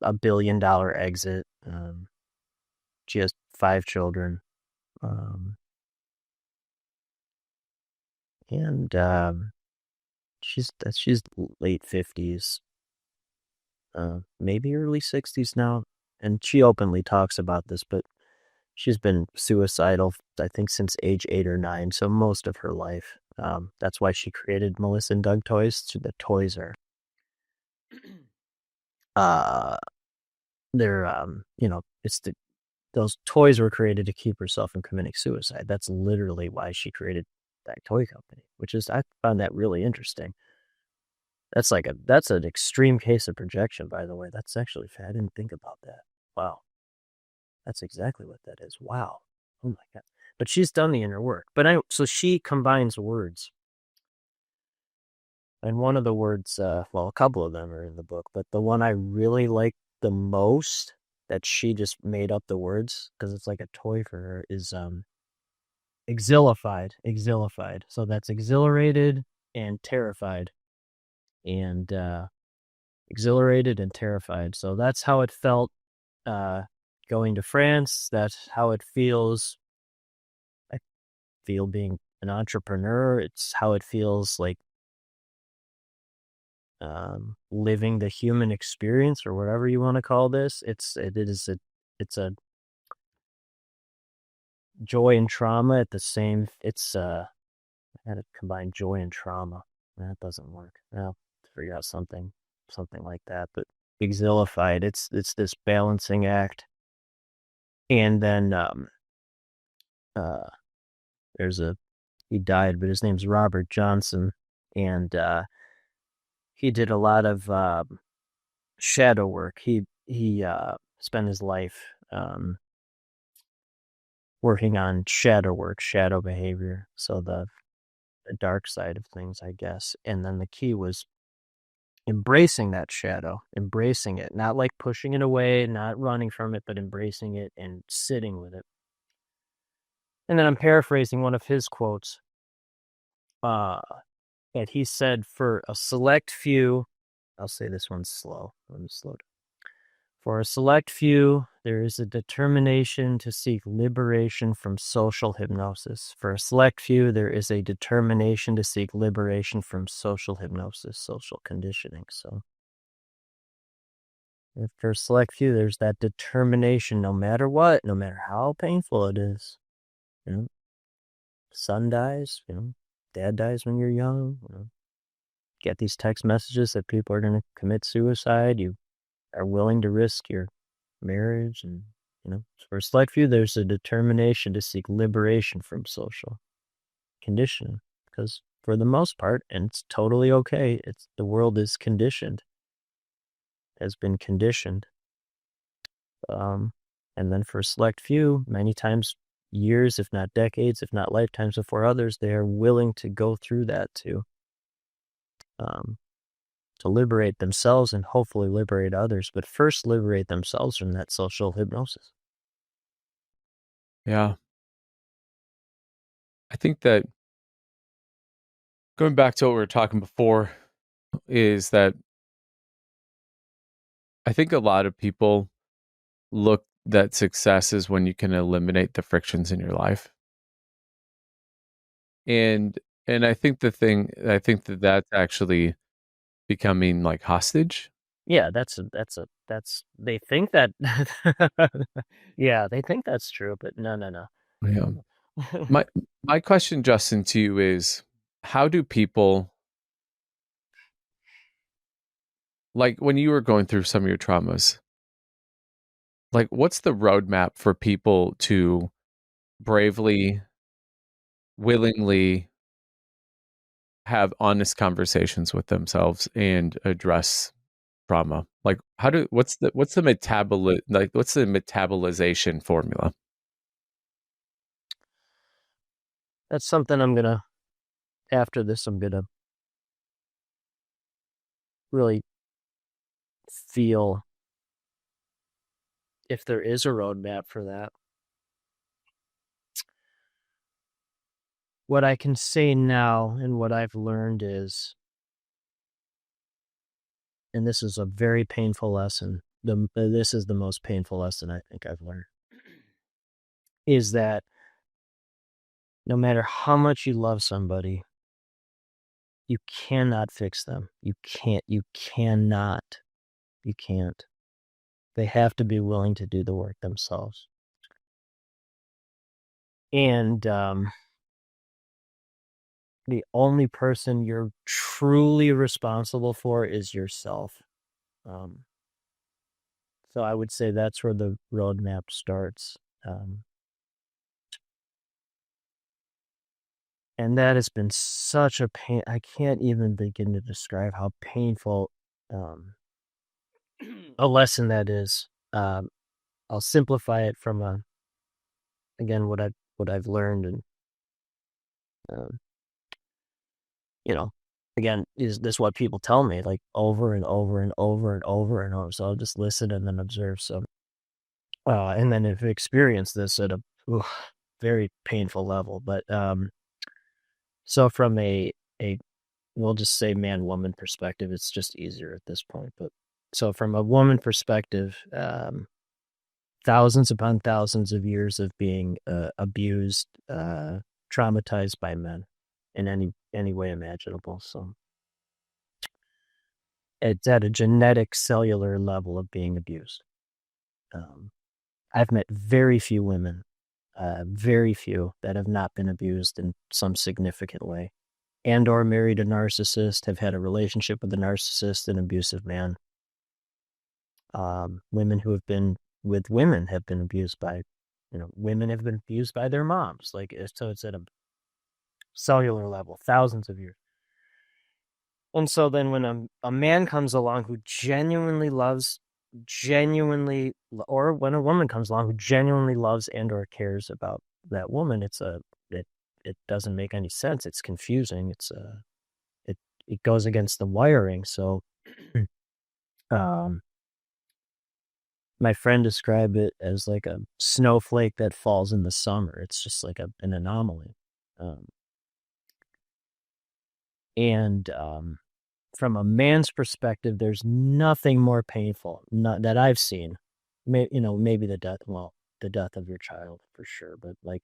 $1 billion exit. She has 5 children. Um, and she's late 50s, maybe early 60s now, and she openly talks about this, but she's been suicidal, I think, since age 8 or 9, so most of her life. That's why she created Melissa and Doug Toys. So the toys are, uh, they're, it's those toys were created to keep herself from committing suicide. That's literally why she created that toy company, which is, I found that really interesting. That's an extreme case of projection, by the way. That's actually, I didn't think about that. Wow. That's exactly what that is. Wow. Oh my God. But she's done the inner work. So she combines words. And one of the words, well, a couple of them are in the book, but the one I really like the most that she just made up the words because it's like a toy for her is exilified. Exilified. So that's exhilarated and terrified. And exhilarated and terrified. So that's how it felt going to France. That's how it feels. I feel being an entrepreneur. It's how it feels like living the human experience or whatever you want to call this. It's a joy and trauma at the same. I had to combine joy and trauma. That doesn't work. I'll figure out something like that. But exilified. It's this balancing act. And then uh, there's he died, but his name's Robert Johnson, and he did a lot of shadow work. He spent his life working on shadow work, shadow behavior, so the dark side of things, I guess. And then the key was embracing that shadow, embracing it, not like pushing it away, not running from it, but embracing it and sitting with it. And then I'm paraphrasing one of his quotes. Uh, and he said, "For a select few," I'll say this one's slow. Let me slow down. "For a select few, there is a determination to seek liberation from social hypnosis. For a select few, there is a determination to seek liberation from social hypnosis, social conditioning." So, if for a select few, there's that determination, no matter what, no matter how painful it is. You know, son dies. Dad dies when you're young. Get these text messages that people are going to commit suicide. You are willing to risk your marriage, and for a select few, there's a determination to seek liberation from social conditioning, because for the most part, and it's totally okay, the world is conditioned, has been conditioned. And then for a select few, many times years, if not decades, if not lifetimes before others, they are willing to go through that um, to liberate themselves and hopefully liberate others, but first liberate themselves from that social hypnosis. Yeah. I think that going back to what we were talking before is that I think a lot of people look that success is when you can eliminate the frictions in your life. And I think that's actually becoming like hostage. Yeah, they think that, yeah, they think that's true, but no, no, no, Yeah. no, no. My question, Justin, to you is how do people like when you were going through some of your traumas, like what's the roadmap for people to bravely, willingly have honest conversations with themselves and address trauma? Like how do what's the what's the metabolization formula? That's something after this, I'm gonna really feel if there is a roadmap for that. What I can say now and what I've learned is, and this is a very painful lesson, this is the most painful lesson I think I've learned, is that no matter how much you love somebody, you cannot fix them. You cannot, you can't. They have to be willing to do the work themselves. And the only person you're truly responsible for is yourself. Um, so I would say that's where the roadmap starts. And that has been such a pain. I can't even begin to describe how painful um, a lesson that is. I'll simplify it from again what I've learned, and um, you know, again, is this what people tell me like over and over and over and over and over. So I'll just listen and then observe. So and then have experienced this at a oof, very painful level. But so from a we'll just say man woman perspective, it's just easier at this point. But so from a woman perspective, thousands upon thousands of years of being abused, traumatized by men in any way imaginable. So it's at a genetic cellular level of being abused. Um, I've met very few women, very few that have not been abused in some significant way, and or married a narcissist, have had a relationship with a narcissist, an abusive man. Women who have been with women have been abused by, women have been abused by their moms. Like, so it's at a cellular level, thousands of years. And so then when a man comes along who or when a woman comes along who genuinely loves and or cares about that woman, it doesn't make any sense. It's confusing. It goes against the wiring. So, um, my friend described it as like a snowflake that falls in the summer. It's just like an anomaly. Um, and from a man's perspective, there's nothing more painful that I've seen. Maybe the death of your child for sure, but like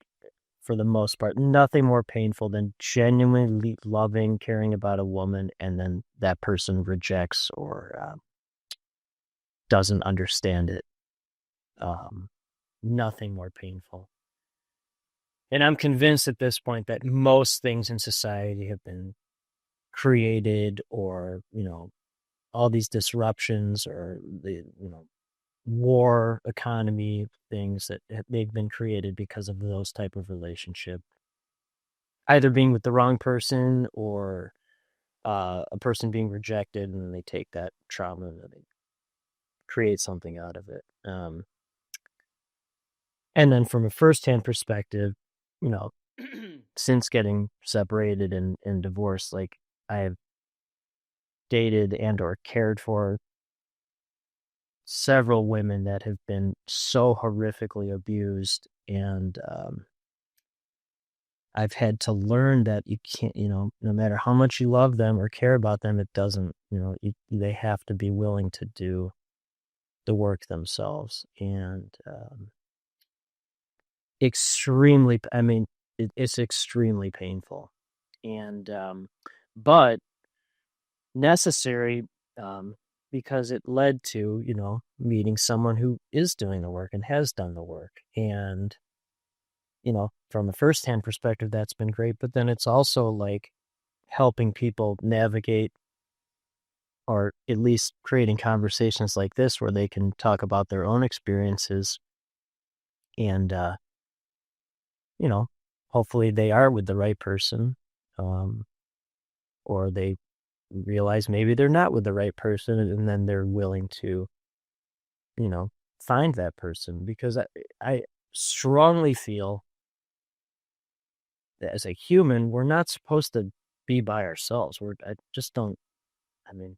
for the most part, nothing more painful than genuinely loving, caring about a woman, and then that person rejects or doesn't understand it. Nothing more painful. And I'm convinced at this point that most things in society have been created, or all these disruptions, or the war, economy, things that they've been created because of those type of relationship, either being with the wrong person, or a person being rejected, and then they take that trauma and they create something out of it. And then from a firsthand perspective, you know, since getting separated and divorced, like I have dated and or cared for several women that have been so horrifically abused, and I've had to learn that you can't, no matter how much you love them or care about them, it doesn't, they have to be willing to do the work themselves. And it's extremely painful, and but necessary, um, because it led to, meeting someone who is doing the work and has done the work. And, from a firsthand perspective, that's been great. But then it's also like helping people navigate or at least creating conversations like this where they can talk about their own experiences and, you know, hopefully they are with the right person, um, or they realize maybe they're not with the right person and then they're willing to, you know, find that person because I strongly feel that as a human, we're not supposed to be by ourselves. I just don't, I mean,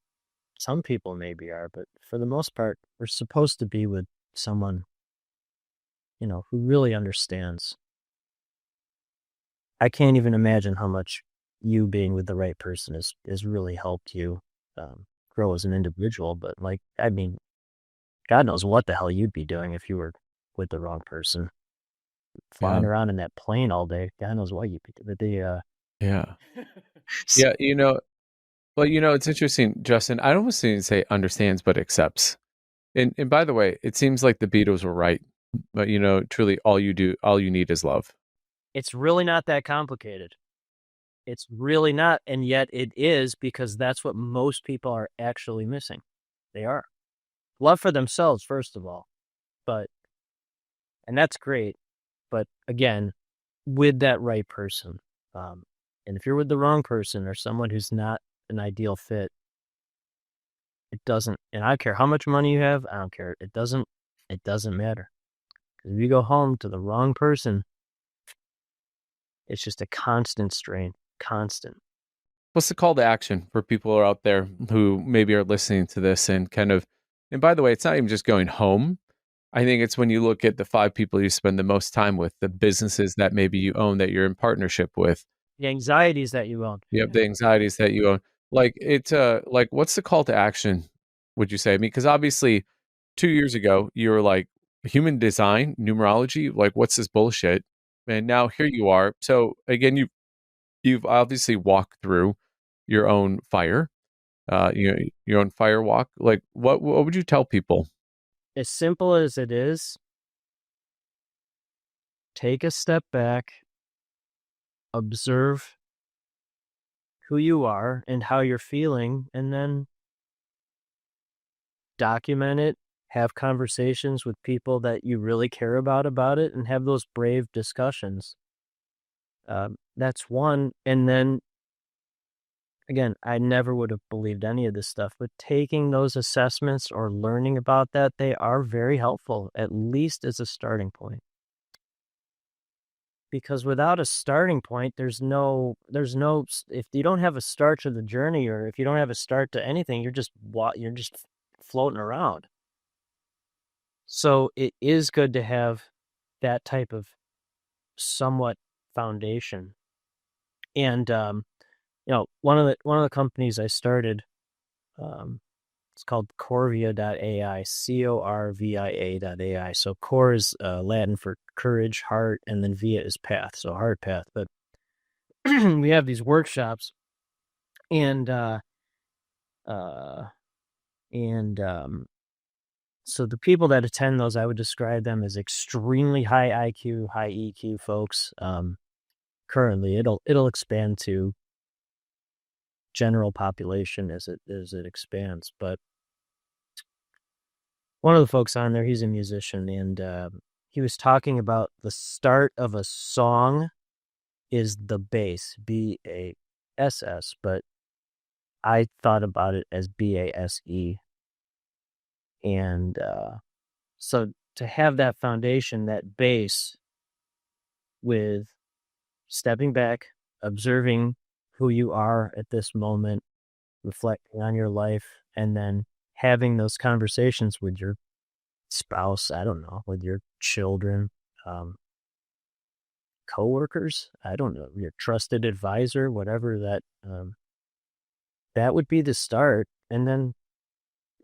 some people maybe are, but for the most part, we're supposed to be with someone, you know, who really understands. I can't even imagine how much you being with the right person has really helped you grow as an individual. But like, I mean, God knows what the hell you'd be doing if you were with the wrong person, Yeah. flying around in that plane all day. God knows what you'd be doing. But Yeah. Yeah. Well, it's interesting, Justin. I don't want to say understands, but accepts. And by the way, it seems like the Beatles were right. But truly all you need is love. it's really not that complicated. It's really not, and yet it is because that's what most people are actually missing. They are. Love for themselves, first of all, but and that's great, but again, with that right person, and if you're with the wrong person or someone who's not an ideal fit, it doesn't and I don't care how much money you have, I don't care, it doesn't matter. 'Cause if you go home to the wrong person, it's just a constant strain, constant. What's the call to action for people who are out there who maybe are listening to this and kind of, and by the way, it's not even just going home. I think it's when you look at the 5 people you spend the most time with, the businesses that maybe you own that you're in partnership with, The anxieties that you own. you have the anxieties that you own. Like like what's the call to action, would you say? I mean, because obviously 2 years ago you were like human design, numerology, like what's this bullshit? And now here you are. So again, you've obviously walked through your own fire, your own fire walk. Like what would you tell people? As simple as it is, take a step back, observe who you are and how you're feeling, and then document it, have conversations with people that you really care about it, and have those brave discussions. That's one. And then again, I never would have believed any of this stuff, but taking those assessments or learning about that, they are very helpful, at least as a starting point. Because without a starting point, if you don't have a start to the journey or if you don't have a start to anything, you're just floating around. So it is good to have that type of somewhat foundation. And one of the companies I started, um, it's called Corvia.ai, Corvia.ai. So core is Latin for courage, heart, and then via is path, so heart path. But we have these workshops, and uh, and so the people that attend those, I would describe them as extremely high IQ, high EQ folks. Currently, it'll expand to general population as it expands. But one of the folks on there, he's a musician, and he was talking about the start of a song is the bass, BASS, but I thought about it as BASE. And so to have that foundation, that base with stepping back, observing who you are at this moment, reflecting on your life, and then having those conversations with your spouse, I don't know, with your children, um, coworkers, I don't know, your trusted advisor, whatever that would be the start. And then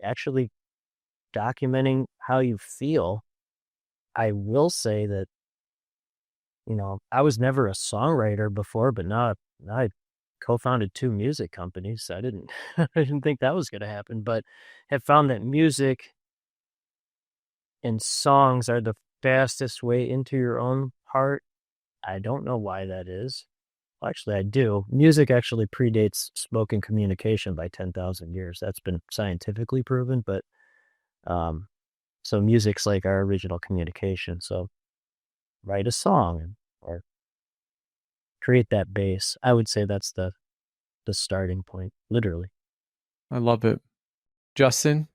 actually documenting how you feel. I will say that, I was never a songwriter before, but now I co-founded 2 music companies. I didn't I didn't think that was gonna happen, but have found that music and songs are the fastest way into your own heart. I don't know why that is. Actually, I do. Music actually predates spoken communication by 10,000 years. That's been scientifically proven, but so music's like our original communication. So write a song or create that base. I would say that's the starting point, literally. I love it. Justin,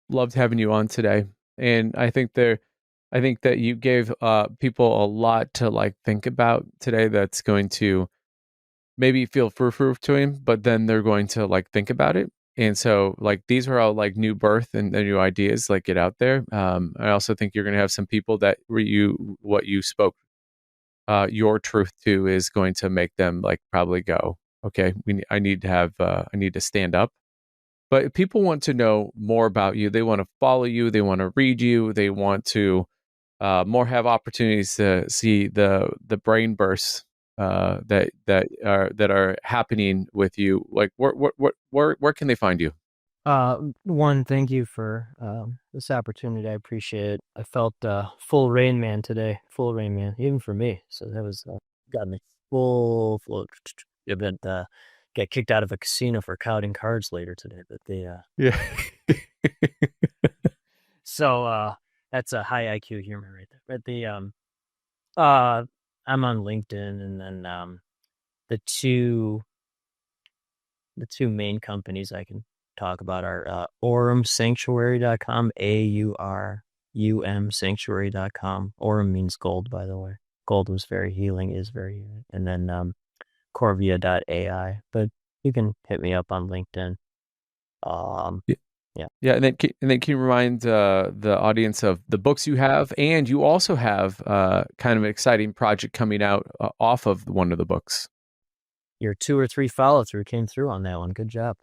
loved having you on today. And I think that you gave people a lot to like think about today that's going to maybe feel frou-frou to him, but then they're going to like think about it. And so like these are all like new birth and new ideas, like get out there. I also think you're going to have some people that what you spoke your truth to is going to make them like probably go, okay, I need to have I need to stand up. But if people want to know more about you, they want to follow you, they want to read you, they want to more have opportunities to see the brain bursts that are happening with you. Like where can they find you? One, thank you for this opportunity. I appreciate it. I felt full Rain Man today, full Rain Man, even for me. So that was got me full event. Get kicked out of a casino for counting cards later today, but Yeah. so that's a high IQ humor right there. But uh I'm on LinkedIn, and then the two main companies I can talk about are aurumsanctuary.com, AURUM sanctuary.com. Aurum means gold, by the way. Gold was very healing, is very healing. And then Corvia.ai. But you can hit me up on LinkedIn. Yeah. Yeah. Yeah, and then can you remind the audience of the books you have, and you also have kind of an exciting project coming out off of one of the books. Your 2 or 3 follow through came through on that one. Good job.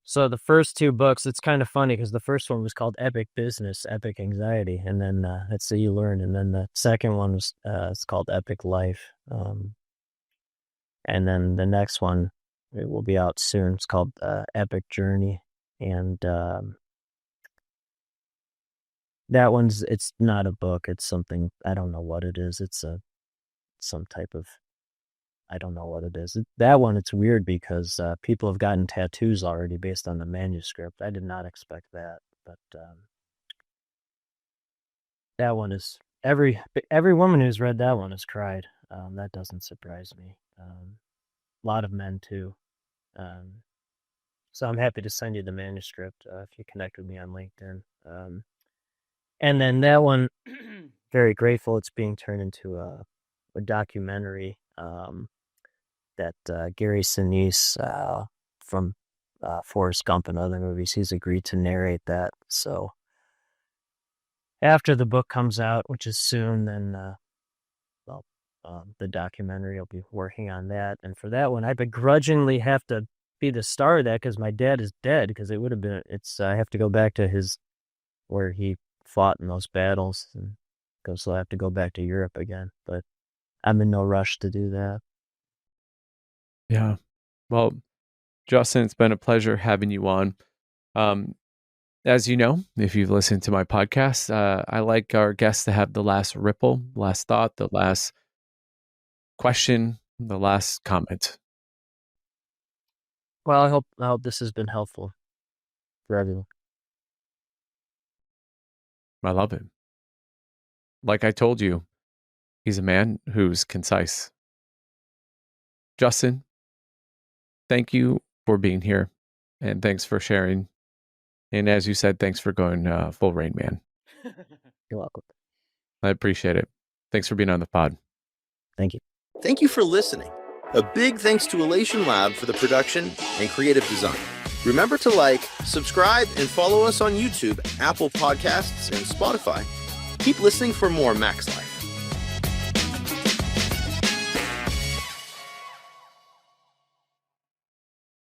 So the first 2 books, it's kind of funny because the first one was called Epic Business, Epic Anxiety, and then that's so you learn. And then the second one was it's called Epic Life. And then the next one, it will be out soon. It's called Epic Journey, and that one's, it's not a book. It's something, I don't know what it is. It's some type of, I don't know what it is. That one, it's weird because people have gotten tattoos already based on the manuscript. I did not expect that, but that one is, every woman who's read that one has cried. That doesn't surprise me. A lot of men too. So I'm happy to send you the manuscript if you connect with me on LinkedIn. And then that one, very grateful it's being turned into a documentary that Gary Sinise from Forrest Gump and other movies, he's agreed to narrate that. So after the book comes out, which is soon, then the documentary, I'll be working on that. And for that one, I begrudgingly have to be the star of that because my dad is dead, because it would have been, I have to go back to where he fought in those battles, and so I have to go back to Europe again, but I'm in no rush to do that. Yeah. Well, Justin, it's been a pleasure having you on. As you know, if you've listened to my podcast, I like our guests to have the last ripple, last thought, the last question, the last comment. Well, I hope this has been helpful for everyone. I love it. Like I told you, he's a man who's concise. Justin, thank you for being here, and thanks for sharing. And as you said, thanks for going full Rain Man. You're welcome. I appreciate it. Thanks for being on the pod. Thank you. Thank you for listening. A big thanks to Elation Lab for the production and creative design. Remember to like, subscribe, and follow us on YouTube, Apple Podcasts, and Spotify. Keep listening for more Max Life.